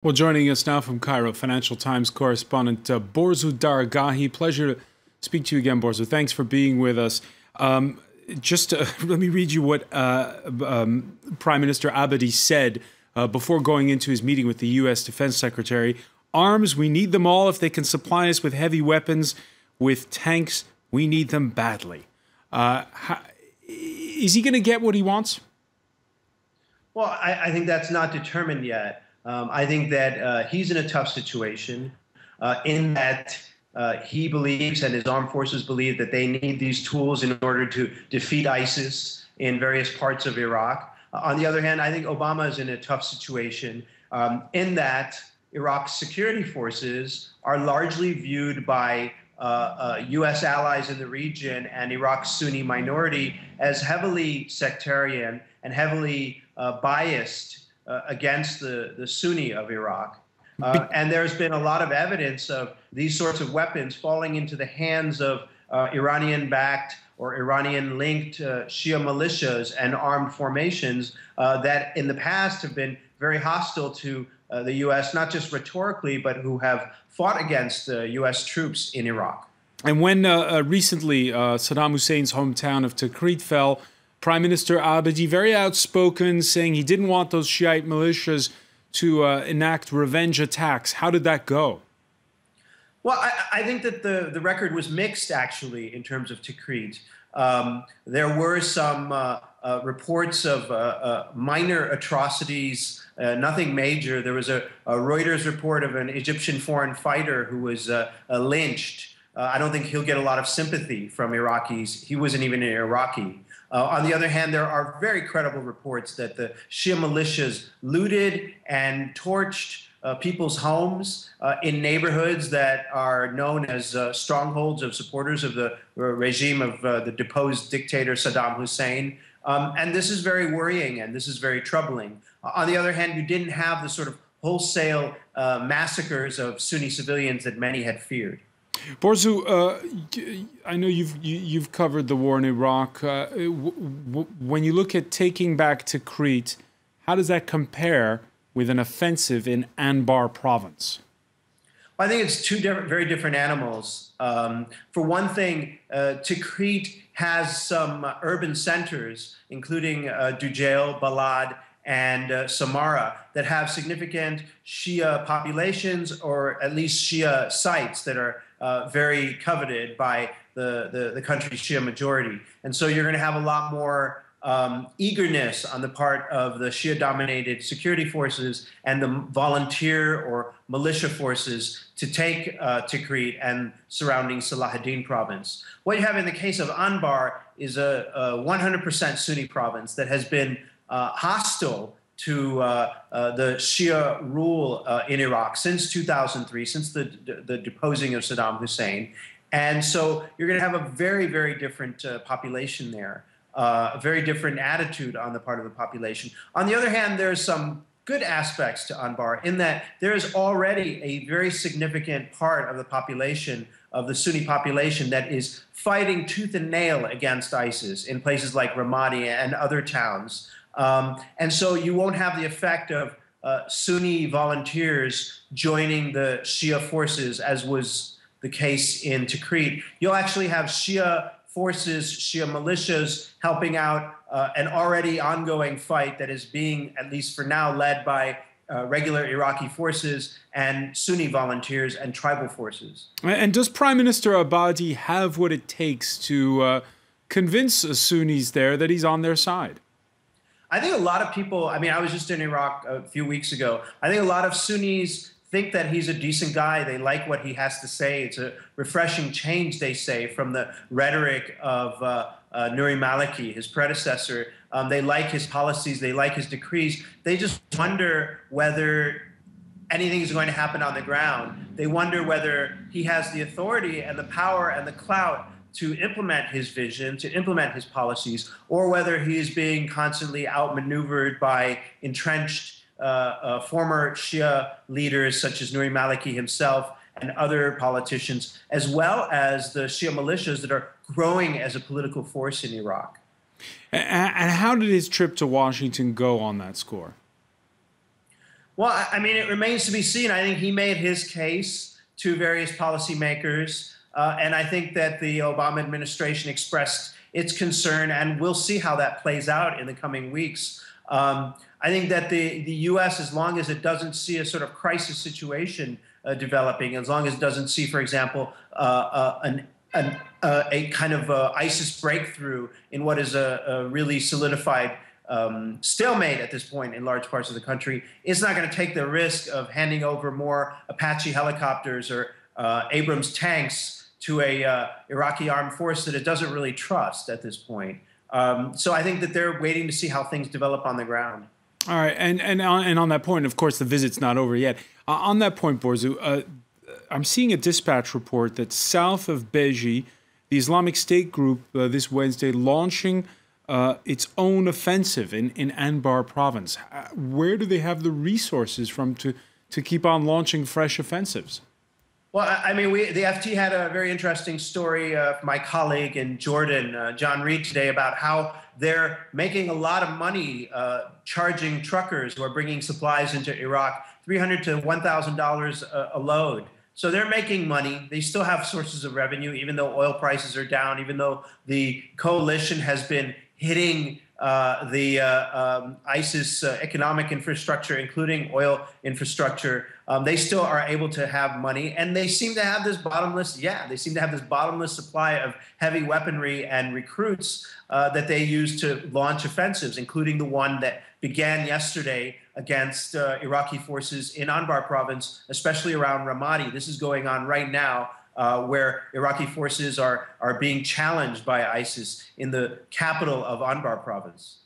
Well, joining us now from Cairo, Financial Times correspondent Borzou Daragahi. Pleasure to speak to you again, Borzou. Thanks for being with us. Let me read you what Prime Minister Abadi said before going into his meeting with the U.S. Defense Secretary. Arms, we need them all. If they can supply us with heavy weapons, with tanks, we need them badly. Is he going to get what he wants? Well, I think that's not determined yet. I think that he's in a tough situation in that he believes and his armed forces believe that they need these tools in order to defeat ISIS in various parts of Iraq. On the other hand, I think Obama is in a tough situation in that Iraq's security forces are largely viewed by U.S. allies in the region and Iraq's Sunni minority as heavily sectarian and heavily biased against the Sunni of Iraq. And there's been a lot of evidence of these sorts of weapons falling into the hands of Iranian-backed or Iranian-linked Shia militias and armed formations that in the past have been very hostile to the U.S., not just rhetorically, but who have fought against U.S. troops in Iraq. And when recently Saddam Hussein's hometown of Tikrit fell, Prime Minister Abadi, very outspoken, saying he didn't want those Shiite militias to enact revenge attacks. How did that go? Well, I think that the record was mixed, actually, in terms of Tikrit. There were some reports of minor atrocities, nothing major. There was a Reuters report of an Egyptian foreign fighter who was lynched. I don't think he'll get a lot of sympathy from Iraqis. He wasn't even an Iraqi. On the other hand, there are very credible reports that the Shia militias looted and torched people's homes in neighborhoods that are known as strongholds of supporters of the regime of the deposed dictator Saddam Hussein. And this is very worrying and this is very troubling. On the other hand, you didn't have the sort of wholesale massacres of Sunni civilians that many had feared. Borzou, I know you've covered the war in Iraq. When you look at taking back Tikrit, how does that compare with an offensive in Anbar province? I think it's two very different animals. For one thing, Tikrit has some urban centers, including Dujail, Balad, and Samarra, that have significant Shia populations, or at least Shia sites that are very coveted by the country's Shia majority. And so you're going to have a lot more eagerness on the part of the Shia-dominated security forces and the volunteer or militia forces to take Tikrit and surrounding Salahuddin province. What you have in the case of Anbar is a 100% Sunni province that has been hostile to the Shia rule in Iraq since 2003, since the deposing of Saddam Hussein. And so you're going to have a very, very different population there, a very different attitude on the part of the population. On the other hand, there's some good aspects to Anbar in that there is already a very significant part of the population, of the Sunni population, that is fighting tooth and nail against ISIS in places like Ramadi and other towns. And so you won't have the effect of Sunni volunteers joining the Shia forces, as was the case in Tikrit. You'll actually have Shia forces, Shia militias, helping out an already ongoing fight that is being, at least for now, led by regular Iraqi forces and Sunni volunteers and tribal forces. And does Prime Minister Abadi have what it takes to convince Sunnis there that he's on their side? I think a lot of people, I mean, I was just in Iraq a few weeks ago. I think a lot of Sunnis think that he's a decent guy. They like what he has to say. It's a refreshing change, they say, from the rhetoric of Nouri Maliki, his predecessor. They like his policies. They like his decrees. They just wonder whether anything is going to happen on the ground. They wonder whether he has the authority and the power and the clout to implement his vision, to implement his policies, or whether he is being constantly outmaneuvered by entrenched former Shia leaders such as Nouri Maliki himself and other politicians, as well as the Shia militias that are growing as a political force in Iraq. And how did his trip to Washington go on that score? Well, I mean, it remains to be seen. I think he made his case to various policymakers, and I think that the Obama administration expressed its concern, and we'll see how that plays out in the coming weeks. I think that the U.S., as long as it doesn't see a sort of crisis situation developing, as long as it doesn't see, for example, a kind of ISIS breakthrough in what is a really solidified stalemate at this point in large parts of the country, it's not going to take the risk of handing over more Apache helicopters or Abrams tanks to a Iraqi armed force that it doesn't really trust at this point. So I think that they're waiting to see how things develop on the ground. All right, and on that point, of course, the visit's not over yet. On that point, Borzou, I'm seeing a dispatch report that south of Beji, the Islamic State group this Wednesday launching its own offensive in Anbar province. Where do they have the resources from to keep on launching fresh offensives? Well, I mean, the FT had a very interesting story from my colleague in Jordan, John Reed, today about how they're making a lot of money charging truckers who are bringing supplies into Iraq $300 to $1,000 a load. So they're making money. They still have sources of revenue, even though oil prices are down, even though the coalition has been hitting the ISIS economic infrastructure, including oil infrastructure. They still are able to have money, and they seem to have this bottomless supply of heavy weaponry and recruits that they use to launch offensives, including the one that began yesterday against Iraqi forces in Anbar province, especially around Ramadi. This is going on right now, where Iraqi forces are being challenged by ISIS in the capital of Anbar province.